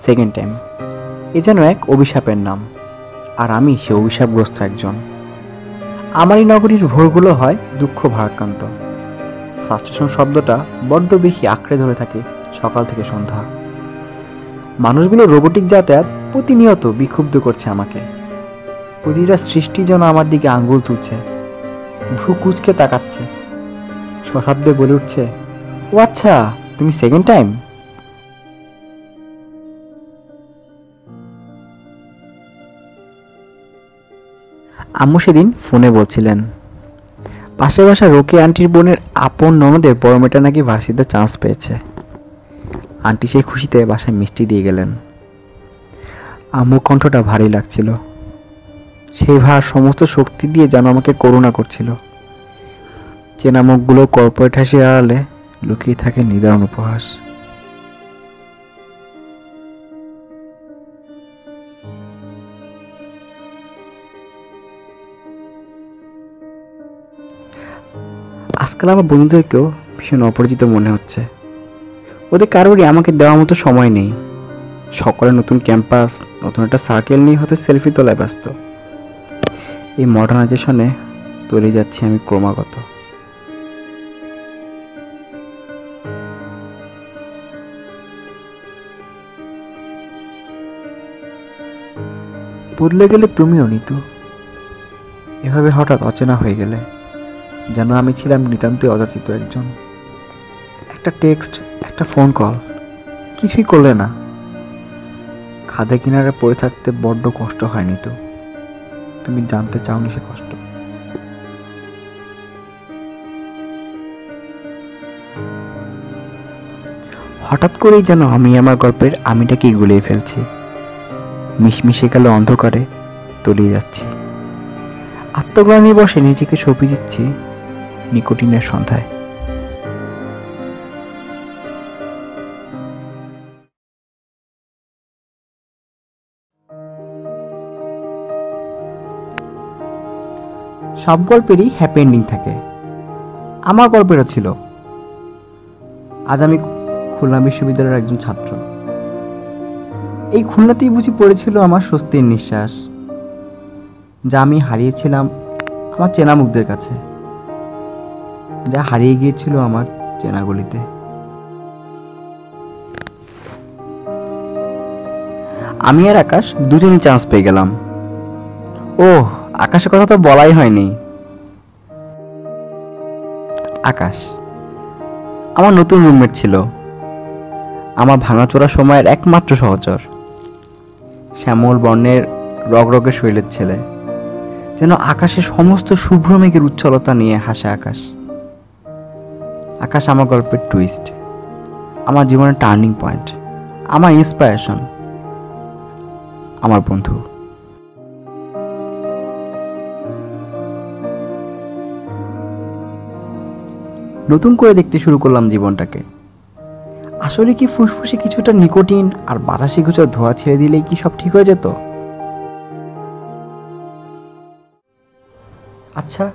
Second time এ যেন এক অভিশাপের নাম, আর আমি সে অভিশাপগ্রস্ত একজন। আমারই নগরীর ভোরগুলো হয় দুঃখ ভারাক্রান্ত। ফ্রাস্ট্রেশন শব্দটা বড্ড বেশি আঁকড়ে ধরে থাকে সকাল থেকে সন্ধ্যা। মানুষগুলো রোবোটিক যাতায়াত প্রতিনিয়ত বিক্ষুব্ধ করছে আমাকে। প্রতিটা সৃষ্টি যেন আমার দিকে আঙ্গুল তুলছে, ভ্রু কুঁচকে তাকাচ্ছে, সশব্দে বলে উঠছে, ও আচ্ছা, তুমি সেকেন্ড টাইম। আম্মু সেদিন ফোনে বলছিলেন পাশের বাসা রোকে আন্টির বোনের আপন ননদের বড় মেয়েটা নাকি ভার্সিটিতে চান্স পেয়েছে। আন্টি সেই খুশিতে বাসায় মিষ্টি দিয়ে গেলেন। আম্মুর কণ্ঠটা ভারী লাগছিল। সেই ভার সমস্ত শক্তি দিয়ে যেন আমাকে করুণা করছিল। চেনা মুখগুলো কর্পোরেট হাসির আড়ালে লুকিয়ে থাকে নিদারুণ উপহাস। আজকাল আমার বন্ধুদেরকেও ভীষণ অপরিচিত মনে হচ্ছে। ওদের কারোরই আমাকে দেওয়ার মতো সময় নেই। সকলে নতুন ক্যাম্পাস, নতুন একটা সার্কেল নিয়ে হয়তো সেলফি তোলায় ব্যস্ত। এই মডার্নাইজেশনে তৈরি যাচ্ছি আমি ক্রমাগত। বদলে গেলে তুমিও নিতু। এভাবে হঠাৎ অচেনা হয়ে গেলে, যেন আমি ছিলাম নিতান্তই অযাচিত একজন। একটা টেক্সট, একটা ফোন কল, কিছুই করলে না। খাদে কিনারে পড়ে থাকতে বড্ড কষ্ট হয়নি তো? তুমি জানতে চাওনি সে কষ্ট। হঠাৎ করেই যেন আমি আমার গল্পের আমিটাকেই গুলিয়ে ফেলছি। মিশমিশে গেল অন্ধকারে তলিয়ে যাচ্ছি। আত্মগ্লানি বসে নিজেকে ছবি দিচ্ছি নিকোটিনের সন্ধ্যায়। সব গল্পেরই হ্যাপি এন্ডিং থাকে, আমার গল্পেরও ছিল। আজ আমি খুলনা বিশ্ববিদ্যালয়ের একজন ছাত্র। এই খুলনাতেই বুঝি পড়েছিল আমার স্বস্তির নিঃশ্বাস, যা আমি হারিয়েছিলাম আমার চেনা মুখদের কাছে, যা হারিয়ে গিয়েছিল আমার চেনা গলিতে। আমি আর আকাশ দুজনই চান্স পেয়ে গেলাম। ওহ, আকাশের কথা তো বলাই হয়নি। আকাশ আমার নতুন রুমমেট ছিল, আমার ভাঙাচোরা সময়ের একমাত্র সহচর। শ্যামল বর্ণের রগরগে শৈলের ছেলে, যেন আকাশের সমস্ত শুভ্র মেঘের উচ্ছলতা নিয়ে হাসে আকাশ। আকাশ আমার গল্পের টুইস্ট, আমার জীবনের টার্নিং পয়েন্ট, আমার ইন্সপিরেশন, আমার বন্ধু। নতুন করে দেখতে শুরু করলাম জীবনটাকে। আসলে কি ফুসফুসে কিছুটা নিকোটিন আর বাতাসে কিছু ধোঁয়া ছেড়ে দিলেই কি সব ঠিক হয়ে যেত? আচ্ছা,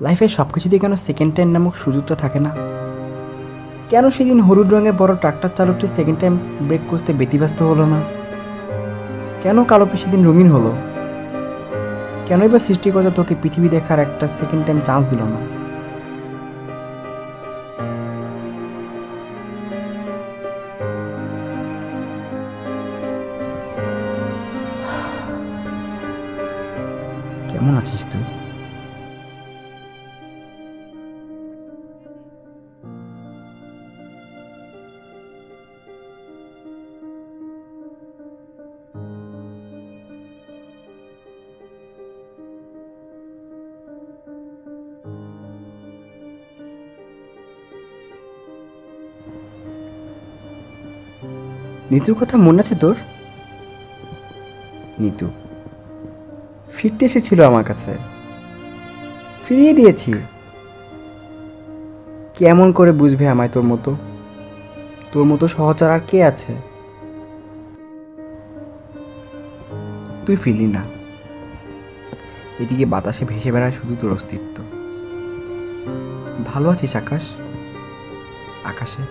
লাইফে সব কিছুতে কেন সেকেন্ড টাইম নামক সুযোগটা থাকে না? কেন সেদিন হলুদ রঙের বড় ট্রাক্টর চালকটি সেকেন্ড টাইম ব্রেক করতে ব্যতিব্যস্ত হলো না? কেন কালোপি সেদিন রঙিন হলো? কেনই বা সৃষ্টিকর্তা তোকে পৃথিবী দেখার একটা সেকেন্ড টাইম চান্স দিল না? কেমন আছিস তুই? নিতুর কথা মনে আছে তোর? নিতু ফিরতে এসেছিল আমার কাছে, ফিরিয়ে দিয়েছি। কেমন করে বুঝবে আমায় তোর মতো? তোর মতো সহচর আর কে আছে? তুই ফিরলি না। এদিকে বাতাসে ভেসে বেড়ায় শুধু তোর অস্তিত্ব। ভালো আছিস আকাশ? আকাশে